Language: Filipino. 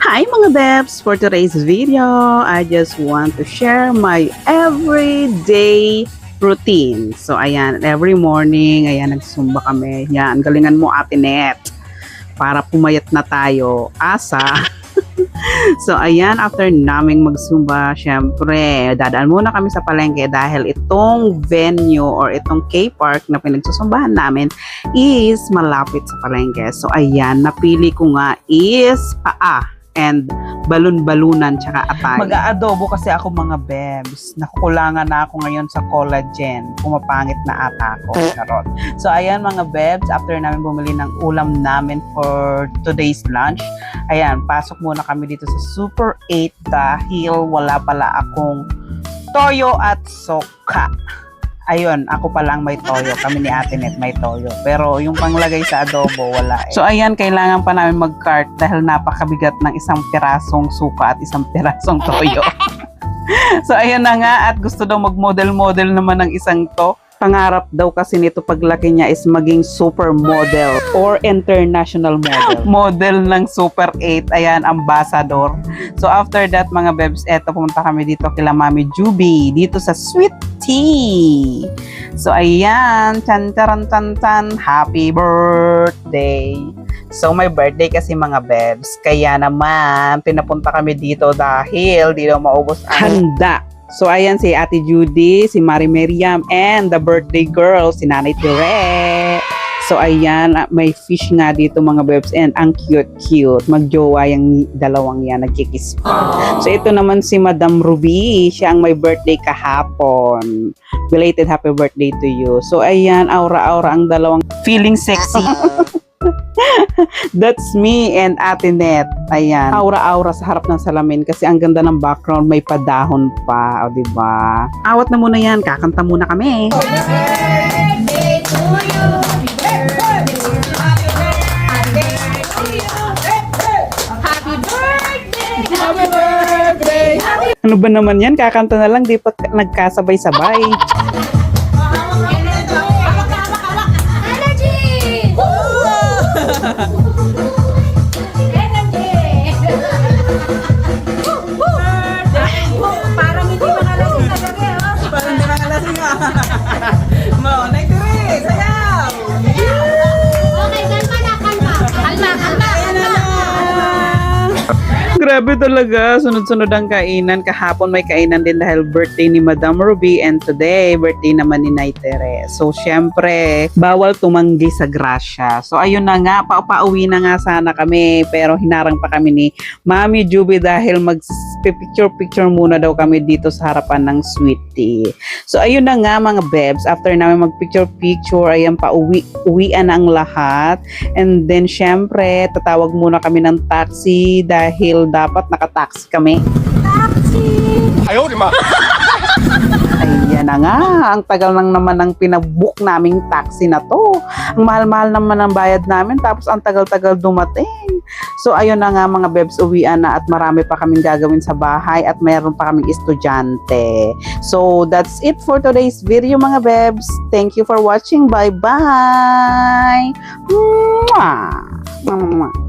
Hi mga Bebs! For today's video, I just want to share my everyday routine. So ayan, every morning, ayan, nagsumba kami. Yan, galingan mo Ate Net. Para pumayat na tayo. Asa. So ayan, after naming magsumba, syempre, dadaan muna kami sa palengke dahil itong venue or itong K-Park na pinagsusumbahan namin is malapit sa palengke. So ayan, napili ko nga is paa and balon-balunan tsaka atay. Mag-aadobo kasi ako mga Bebs. Nakukulangan na ako ngayon sa collagen. Pumapangit na ata ako. Charot. So ayan mga Bebs, after namin bumili ng ulam namin for today's lunch, ayan, pasok muna kami dito sa Super 8 dahil wala pala akong toyo at soka. Ayun, ako pa lang may toyo. Kami ni Ate Net may toyo. Pero yung panglagay sa adobo, wala eh. So ayan, kailangan pa namin mag-cart dahil napakabigat ng isang pirasong suka at isang pirasong toyo. So ayan na nga, at gusto daw mag-model-model naman ng isang to. Pangarap daw kasi nito paglaki niya is maging supermodel or international model. Model ng Super 8. Ayan, ambassador. So after that mga Bebs, eto pumunta kami dito kila Mami Juby. Dito sa Sweet Tea. So ayan, chan-charan-chan-chan. Happy birthday. So my birthday kasi mga Bebs. Kaya naman, pinapunta kami dito dahil di daw maubos ang handa. So ayan si Ate Judy, si Mari Meriam, and the birthday girl, si Nanay Tere. So ayan, may fish nga dito mga Bebs, and ang cute-cute. Magjowa yung dalawang yan, nagkikiss pa. So ito naman si Madam Ruby, siya ang may birthday kahapon. Belated happy birthday to you. So ayan, aura-aura ang dalawang feeling sexy. That's me and Ate Net. Ayan, aura-aura sa harap ng salamin kasi ang ganda ng background, may padahon pa, o diba? Awat na muna yan, kakanta muna kami. Birthday to you. Happy birthday. Happy birthday. Ano ba naman yan? Kakanta na lang, di pa nagkasabay-sabay. Parang hindi makalasing na gabi, oh. Parang di makalasing ah. Mo, Nay-Tere, sayaw! Okay, kalma na, kalma. Kalma, kalma, kalma. Grabe talaga, sunod-sunod ang kainan. Kahapon may kainan din dahil birthday ni Madam Ruby, and today, birthday naman ni Nay-Tere. So, syempre, bawal tumanggi sa grasya. So, ayun na nga, pauwi na nga sana kami, pero hinarang pa kami ni Mami Juby dahil mag-picture-picture muna daw kami dito sa harapan ng Sweet Tea. So, ayun na nga mga Bebs, after namin mag-picture-picture, ayan, uwian na ang lahat. And then, syempre, tatawag muna kami ng taxi dahil dapat nakataxi kami. Taxi! Ayaw, di ma! Ayan na nga, ang tagal lang naman ng pinabook naming taxi na to. Ang mahal-mahal naman ang bayad namin, tapos ang tagal-tagal dumating. So ayun na nga mga Bebs, uwian na at marami pa kaming gagawin sa bahay at mayroon pa kaming estudyante. So that's it for today's video mga Bebs. Thank you for watching. Bye-bye! Mwah! Mwah!